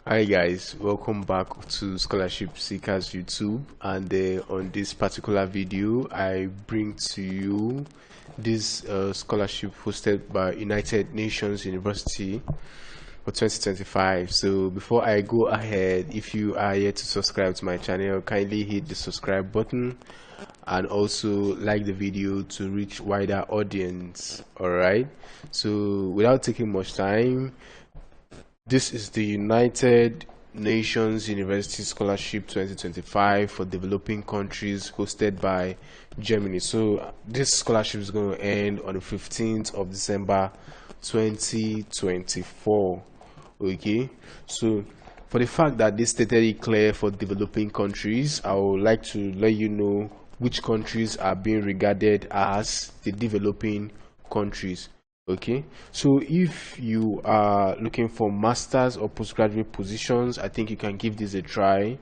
Hi guys, welcome back to Scholarship Seekers YouTube, and on this particular video I bring to you this scholarship hosted by United Nations University for 2025. So before I go ahead, if you are yet to subscribe to my channel, kindly hit the subscribe button and also like the video to reach wider audience. Alright, so without taking much time, this is the United Nations University Scholarship 2025 for developing countries, hosted by Germany. So this scholarship is going to end on the 15th of December 2024. Okay, so for the fact that this stated it clear for developing countries, I would like to let you know which countries are being regarded as the developing countries. Okay, so if you are looking for masters or postgraduate positions, I think you can give this a try.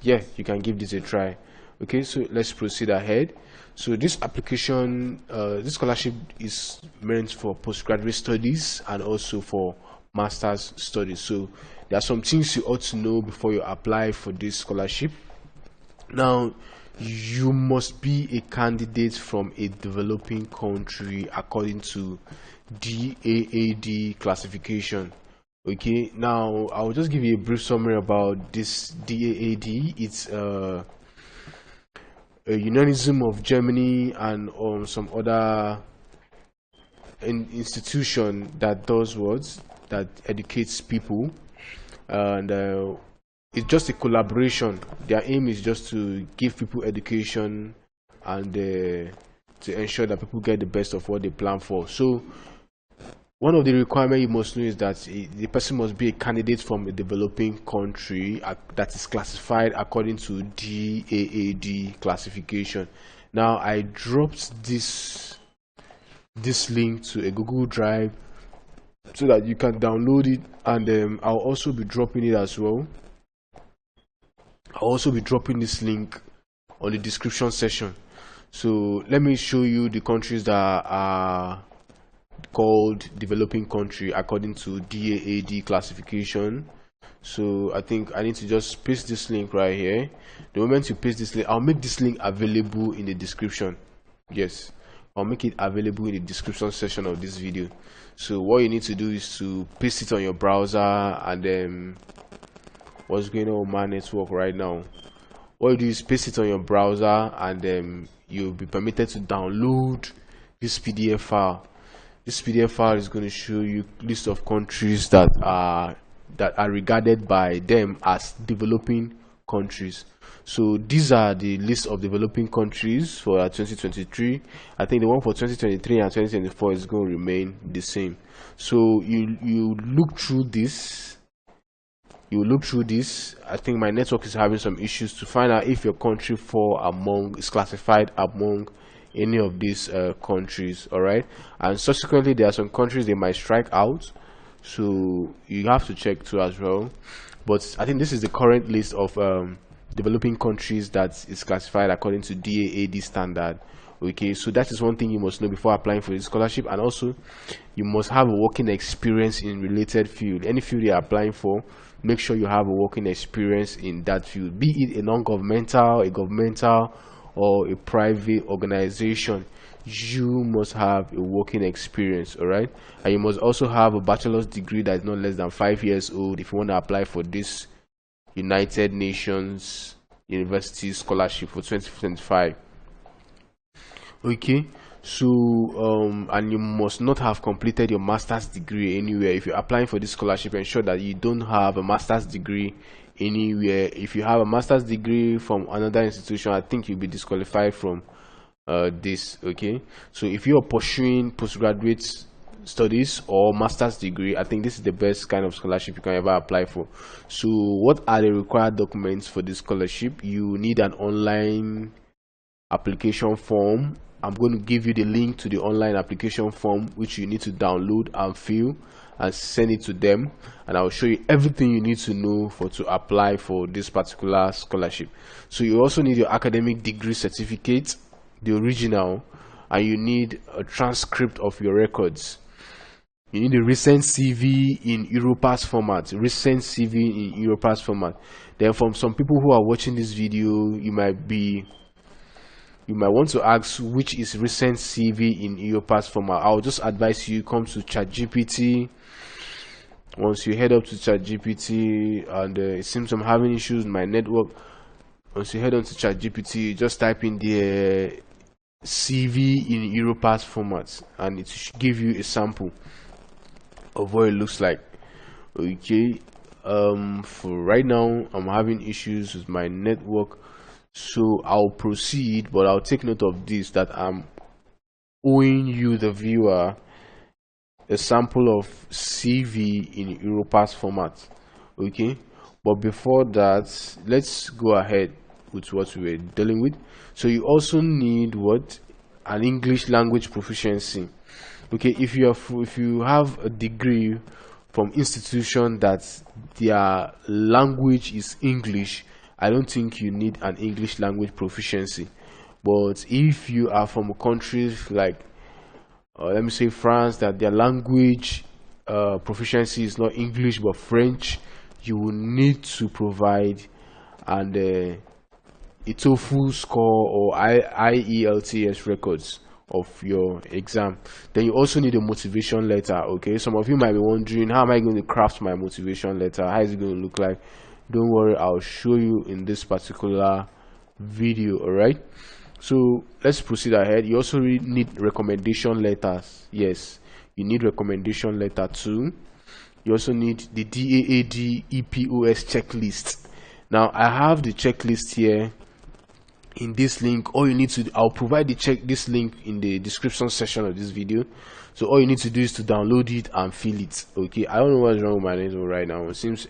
Yeah, you can give this a try. Okay, so let's proceed ahead. So this application, this scholarship is meant for postgraduate studies and also for master's studies. So there are some things you ought to know before you apply for this scholarship. Now, you must be a candidate from a developing country according to DAAD classification. Okay, now I'll just give you a brief summary about this DAAD. It's a unionism of Germany and some other institution that does what, that educates people, and it's just a collaboration. Their aim is just to give people education and to ensure that people get the best of what they plan for. So one of the requirements you must know is that the person must be a candidate from a developing country that is classified according to DAAD classification. Now I dropped this link to a Google Drive so that you can download it, and I'll also be dropping it as well. I'll also be dropping this link on the description section. So let me show you the countries that are called developing country according to DAAD classification. So I think I need to just paste this link right here. The moment you paste this link, I'll make this link available in the description. Yes, I'll make it available in the description section of this video. So what you need to do is to paste it on your browser, and then what's going on with my network right now, what you do is paste it on your browser, and then you'll be permitted to download this PDF file. This PDF file is going to show you list of countries that are regarded by them as developing countries. So these are the list of developing countries for 2023. I think the one for 2023 and 2024 is going to remain the same. So you look through this. I think my network is having some issues to find out if your country is classified among any of these countries. All right, and subsequently there are some countries they might strike out, so you have to check too as well. But I think this is the current list of developing countries that is classified according to DAAD standard. Okay, so that is one thing you must know before applying for this scholarship. And also you must have a working experience in related field. Any field you are applying for, make sure you have a working experience in that field, be it a non-governmental, a governmental, or a private organization. You must have a working experience. All right, and you must also have a bachelor's degree that is not less than 5 years old if you want to apply for this United Nations University Scholarship for 2025. Okay, so and you must not have completed your master's degree anywhere. If you're applying for this scholarship, ensure that you don't have a master's degree anywhere. If you have a master's degree from another institution, I think you'll be disqualified from this. Okay, so if you're pursuing postgraduate studies or master's degree, I think this is the best kind of scholarship you can ever apply for. So what are the required documents for this scholarship? You need an online application form. I'm going to give you the link to the online application form, which you need to download and fill and send it to them, and I'll show you everything you need to know to apply for this particular scholarship. So you also need your academic degree certificate, the original, and you need a transcript of your records. You need a recent CV in Europass format. Recent CV in Europass format. Then from some people who are watching this video, you might want to ask which is recent CV in Europass format. I'll just advise you come to ChatGPT. Once you head up to ChatGPT, and it seems I'm having issues with my network. Once you head on to ChatGPT, just type in the CV in Europass format, and it should give you a sample of what it looks like. Okay, for right now I'm having issues with my network, so I'll proceed, but I'll take note of this, that I'm owing you, the viewer, a sample of CV in Europass format. Okay, but before that, let's go ahead with what we were dealing with. So you also need what? An English language proficiency. Okay, if you have a degree from institution that their language is English, I don't think you need an English language proficiency. But if you are from countries like let me say France, that their language proficiency is not English but French, you will need to provide and a TOEFL score or IELTS records of your exam. Then you also need a motivation letter. Okay, some of you might be wondering, how am I going to craft my motivation letter? How is it going to look like? Don't worry, I'll show you in this particular video. All right, so let's proceed ahead. You also need recommendation letters. Yes, you need recommendation letter too. You also need the DAAD EPOS checklist. Now I have the checklist here in this link. All you need to, I'll provide this link in the description section of this video. So all you need to do is to download it and fill it. Okay, I don't know what's wrong with my network right now. It seems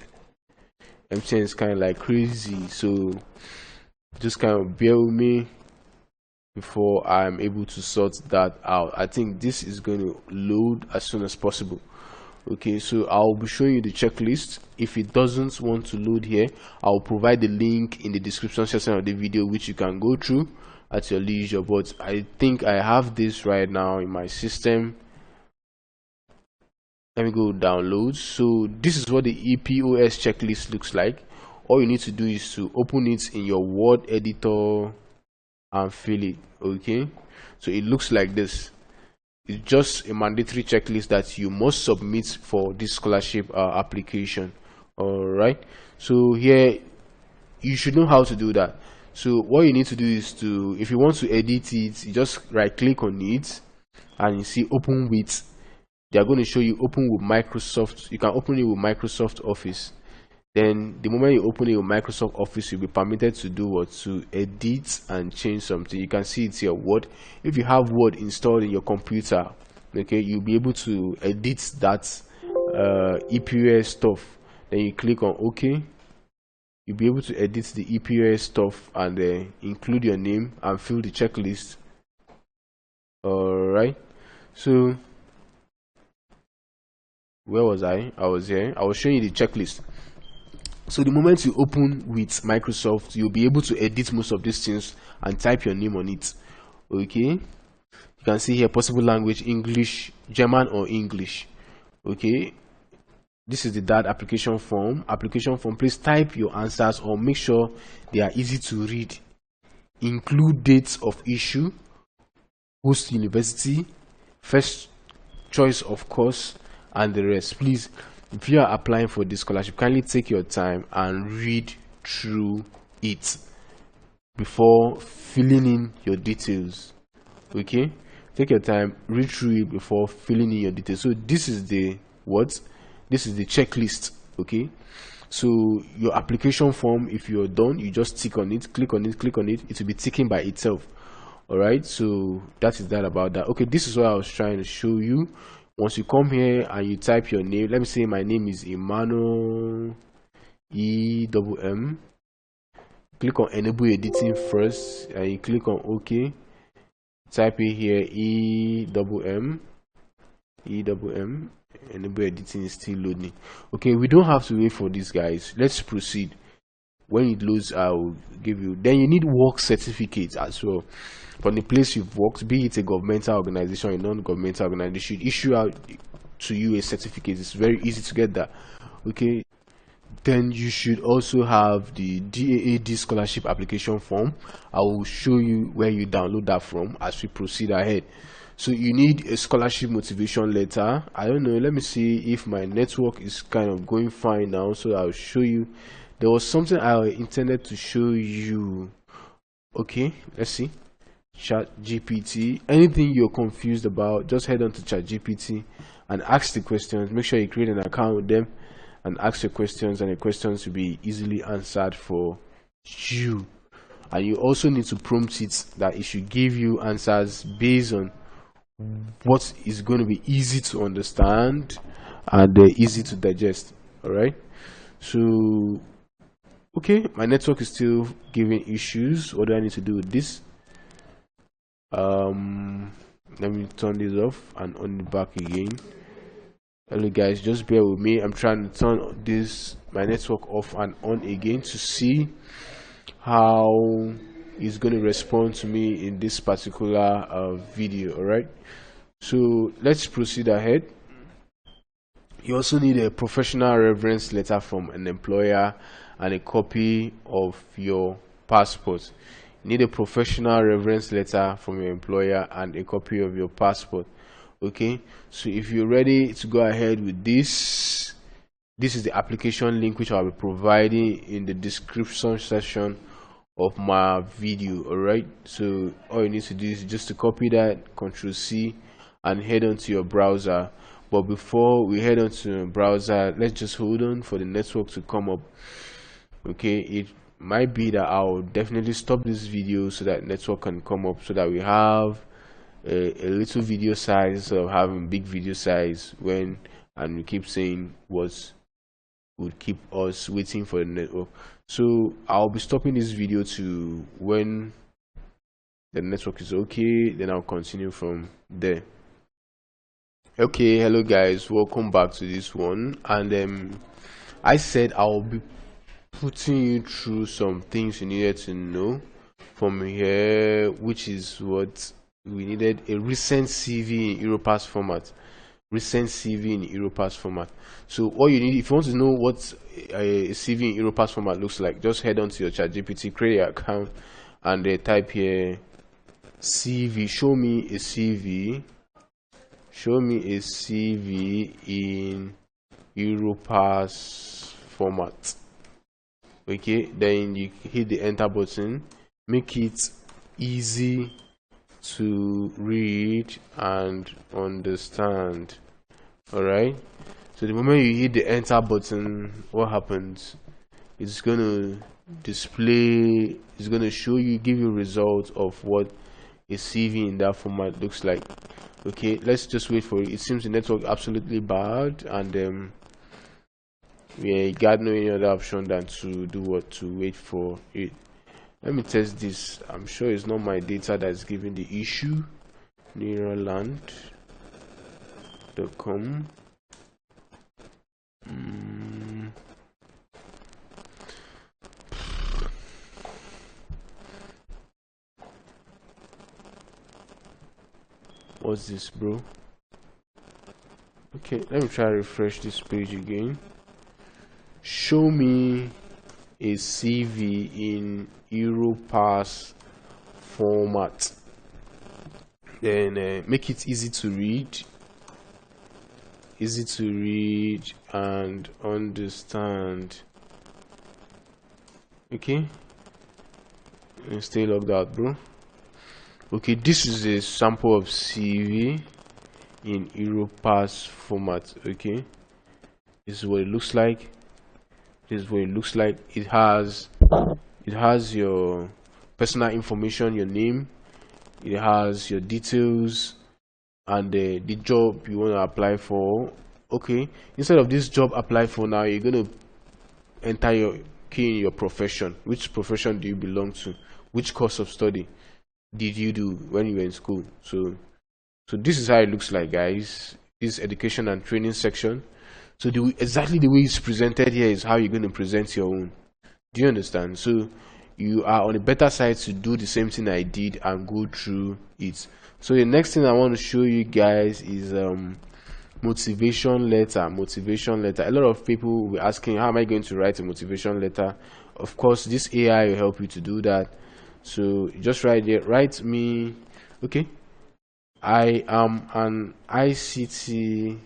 MTN is kind of like crazy, so just kind of bear with me before I'm able to sort that out. I think this is going to load as soon as possible. Okay, so I'll be showing you the checklist. If it doesn't want to load here, I'll provide the link in the description section of the video, which you can go through at your leisure. But I think I have this right now in my system. Let me go download. So this is what the EPOS checklist looks like. All you need to do is to open it in your Word editor and fill it. Okay, so it looks like this. It's just a mandatory checklist that you must submit for this scholarship application. All right, so here you should know how to do that. So what you need to do is to, if you want to edit it, you just right click on it and you see open with. They are going to show you open with Microsoft. You can open it with Microsoft Office. Then the moment you open it with Microsoft Office, you'll be permitted to do what? To edit and change something. You can see it's here, Word. If you have Word installed in your computer, okay, you'll be able to edit that EPOS stuff. Then you click on OK. You'll be able to edit the EPOS stuff and include your name and fill the checklist. Alright, so where was I? I was here. I was showing you the checklist. So the moment you open with Microsoft, you'll be able to edit most of these things and type your name on it. Okay, you can see here possible language: English, German or English. Okay, this is the DAAD application form. Please type your answers or make sure they are easy to read. Include dates of issue, host university, first choice of course, and the rest. Please, if you are applying for this scholarship, kindly take your time and read through it before filling in your details. Okay, take your time, read through it before filling in your details. So this is the this is the checklist. Okay, so your application form, if you're done, you just tick on it, click on it, it will be ticking by itself. All right, so that is that about that. Okay, this is what I was trying to show you. Once you come here and you type your name, let me say my name is Emmanuel EWM. Click on enable editing first and you click on OK. Type it here EWM. Enable editing is still loading. Okay, we don't have to wait for this, guys. Let's proceed. When it loads, I'll give you. Then you need work certificates as well from the place you've worked, be it a governmental organization or a non-governmental organization. Issue out to you a certificate. It's very easy to get that. Okay, then you should also have the DAAD scholarship application form. I will show you where you download that from as we proceed ahead. So you need a scholarship motivation letter. I don't know, let me see if my network is kind of going fine now, so I'll show you. There was something I intended to show you. Okay, let's see. ChatGPT. Anything you're confused about, just head on to ChatGPT and ask the questions. Make sure you create an account with them and ask your questions, and the questions will be easily answered for you. And you also need to prompt it that it should give you answers based on what is going to be easy to understand and easy to digest. All right, so okay, my network is still giving issues. What do I need to do with this? Let me turn this off and on it back again. Hello guys, just bear with me. I'm trying to turn this my network off and on again to see how it's going to respond to me in this particular video. All right, so let's proceed ahead. You also need a professional reference letter from an employer and a copy of your passport. You need a professional reference letter from your employer and a copy of your passport. Okay, so if you're ready to go ahead with this is the application link which I'll be providing in the description section of my video. All right, so all you need to do is just to copy that, Ctrl+C, and head on to your browser. But before we head on to the browser, let's just hold on for the network to come up. Okay, it might be that I'll definitely stop this video so that network can come up, so that we have a little video size instead of having big video size when, and we keep saying what would keep us waiting for the network. So I'll be stopping this video to when the network is okay, then I'll continue from there. Okay, hello guys, welcome back to this one. And I said I'll be putting you through some things you needed to know from here, which is what we needed: a recent CV in Europass format. Recent CV in Europass format. So all you need, if you want to know what a CV in Europass format looks like, just head on to your ChatGPT, create your account, and type here CV. Show me a CV. Show me a CV in Europass format. Okay, then you hit the enter button. Make it easy to read and understand. All right, so the moment you hit the enter button, what happens? It's going to display, it's going to show you, give you results of what a CV in that format looks like. Okay, let's just wait for it. It seems the network absolutely bad, and we got no any other option than to do what, to wait for it. Let me test this. I'm sure it's not my data that's giving the issue. Neuraland.com. What's this, bro? Okay, let me try to refresh this page again. Show me a CV in Europass format. Then make it easy to read and understand. Okay, and stay logged out, bro. Okay, this is a sample of CV in Europass format. Okay, this is what it looks like. This is what it looks like. It has your personal information, your name, it has your details, and the job you want to apply for. Okay, instead of this job apply for now, you're going to enter your key in your profession. Which profession do you belong to? Which course of study did you do when you were in school? So this is how it looks like, guys. This education and training section. So exactly the way it's presented here is how you're going to present your own. Do you understand? So you are on a better side to do the same thing I did and go through it. So the next thing I want to show you guys is motivation letter. A lot of people will be asking, how am I going to write a motivation letter? Of course, this AI will help you to do that. So just write there, write me, okay, I am an ICT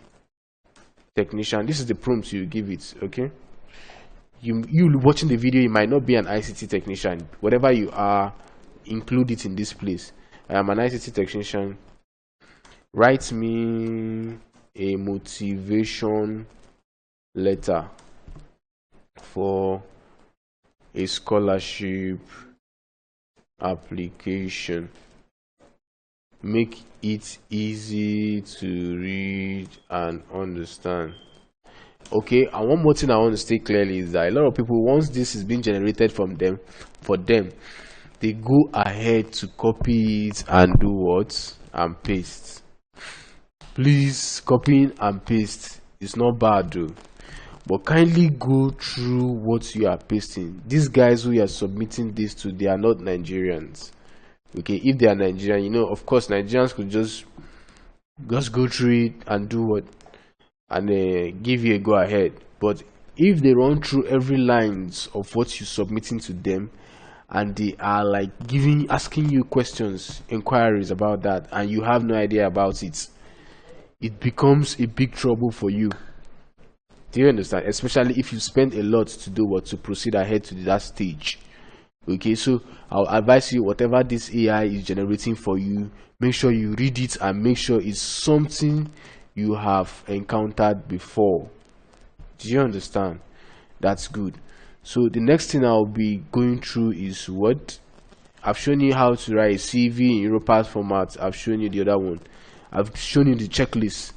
technician. This is the prompt you give it. Okay, you watching the video, you might not be an ICT technician. Whatever you are, include it in this place. I am an ICT technician. Write me a motivation letter for a scholarship application. Make it easy to read and understand. Okay, and one more thing I want to state clearly is that a lot of people, once this is being generated from them, for them, they go ahead to copy it and do what? And paste. Please, copying and paste is not bad though, but kindly go through what you are pasting. These guys who you are submitting this to, they are not Nigerians. Okay, if they are Nigerian, you know, of course Nigerians could just go through it and do what, and give you a go ahead. But if they run through every lines of what you're submitting to them, and they are like asking you questions, inquiries about that, and you have no idea about it, it becomes a big trouble for you. Do you understand? Especially if you spend a lot to do what, to proceed ahead to that stage. Okay, so I'll advise you, whatever this AI is generating for you, make sure you read it and make sure it's something you have encountered before. Do you understand? That's good. So the next thing I'll be going through is what I've shown you, how to write a CV in Europass format. I've shown you the other one. I've shown you the checklist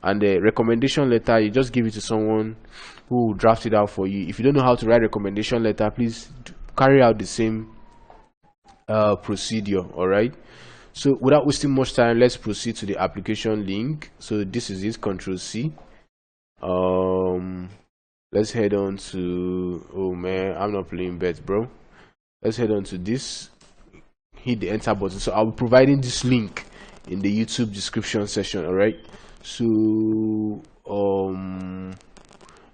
and the recommendation letter. You just give it to someone who will draft it out for you. If you don't know how to write recommendation letter, please carry out the same procedure. All right, so without wasting much time, let's proceed to the application link. So this is it, Control C. Let's head on to, oh man, I'm not playing bets, bro. Let's head on to this, hit the enter button. So I'll be providing this link in the YouTube description section. All right, so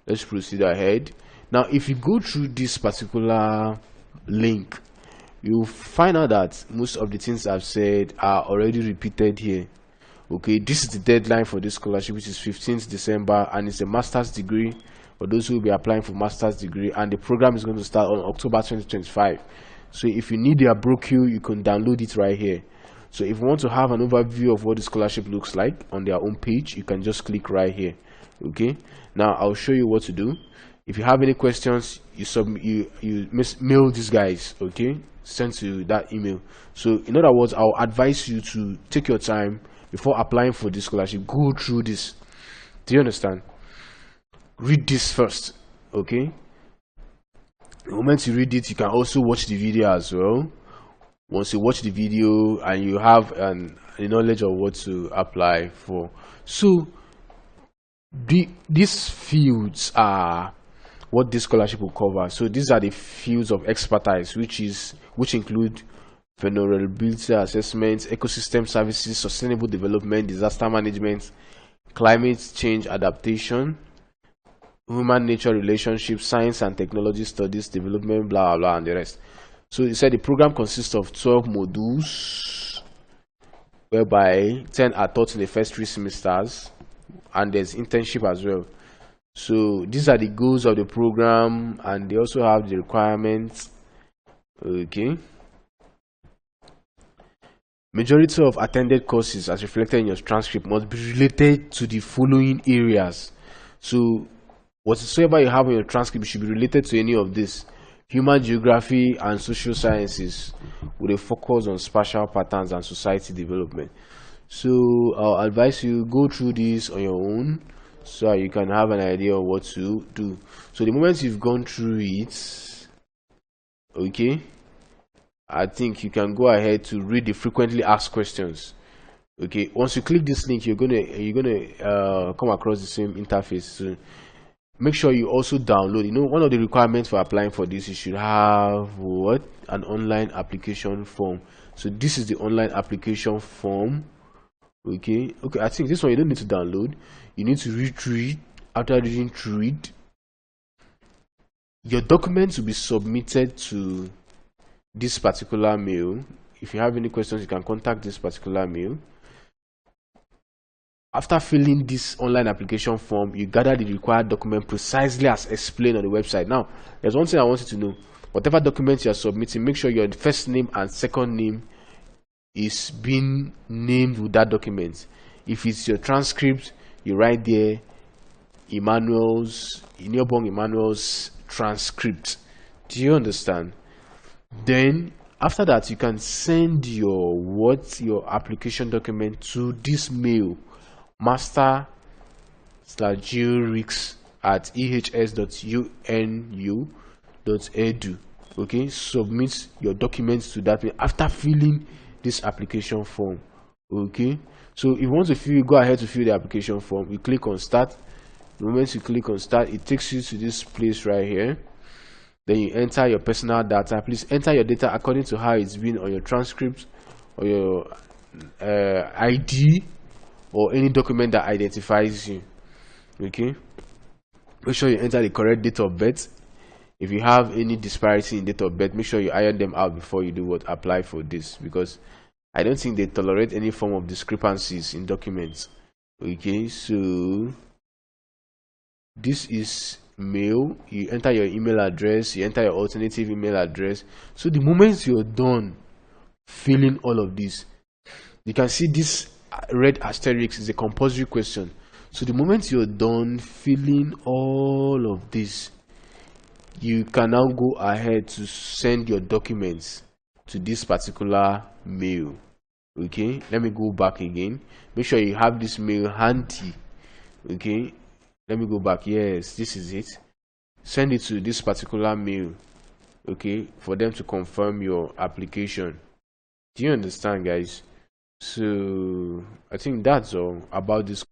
let's proceed ahead. Now if you go through this particular link, you'll find out that most of the things I've said are already repeated here. Okay, this is the deadline for this scholarship, which is 15th December, and it's a master's degree for those who will be applying for master's degree, and the program is going to start on October 2025. So if you need their brochure, you can download it right here. So if you want to have an overview of what the scholarship looks like on their own page, you can just click right here. Okay, now I'll show you what to do. If you have any questions, you mail these guys. Okay, send to that email. So in other words, I'll advise you to take your time before applying for this scholarship. Go through this. Do you understand? Read this first. Okay, the moment you read it, you can also watch the video as well. Once you watch the video and you have a knowledge of what to apply for, so these fields are what this scholarship will cover. So these are the fields of expertise, which include vulnerability assessment, ecosystem services, sustainable development, disaster management, climate change adaptation, human-nature relationships, science and technology studies, development, blah blah, and the rest. So he said the program consists of 12 modules, whereby 10 are taught in the first 3 semesters, and there's internship as well. So these are the goals of the program, and they also have the requirements. Okay, majority of attended courses, as reflected in your transcript, must be related to the following areas. So whatsoever you have in your transcript should be related to any of this: human geography and social sciences, with a focus on spatial patterns and society development. So I'll advise you go through this on your own, so you can have an idea of what to do. So the moment you've gone through it, okay, I think you can go ahead to read the frequently asked questions. Okay, once you click this link, you're gonna come across the same interface. So make sure you also download, you know, one of the requirements for applying for this, you should have what? An online application form. So this is the online application form. Okay, I think this one you don't need to download. You need to read through it. After reading through it, your documents will be submitted to this particular mail. If you have any questions, you can contact this particular mail. After filling this online application form, you gather the required document precisely as explained on the website. Now, there's one thing I want you to know. Whatever documents you are submitting, make sure your first name and second name is being named with that document. If it's your transcript, you write there Emmanuel's transcript. Do you understand? Then after that, you can send your application document to this mail, master/georix@ehs.unu.edu. Okay, submit your documents to that mail after filling this application form. Okay, so if you want to go ahead to fill the application form, you click on start. The moment you click on start, it takes you to this place right here. Then you enter your personal data. Please enter your data according to how it's been on your transcript or your ID or any document that identifies you. Okay, make sure you enter the correct date of birth. If you have any disparity in date of birth, make sure you iron them out before you do apply for this, because I don't think they tolerate any form of discrepancies in documents. Okay, so this is mail. You enter your email address, you enter your alternative email address. So the moment you're done filling all of this, you can see this red asterisk is a compulsory question. So the moment you're done filling all of this, you can now go ahead to send your documents to this particular mail. Okay, let me go back again. Make sure you have this mail handy. Okay, let me go back. Yes, this is it. Send it to this particular mail, okay, for them to confirm your application. Do you understand, guys? So I think that's all about this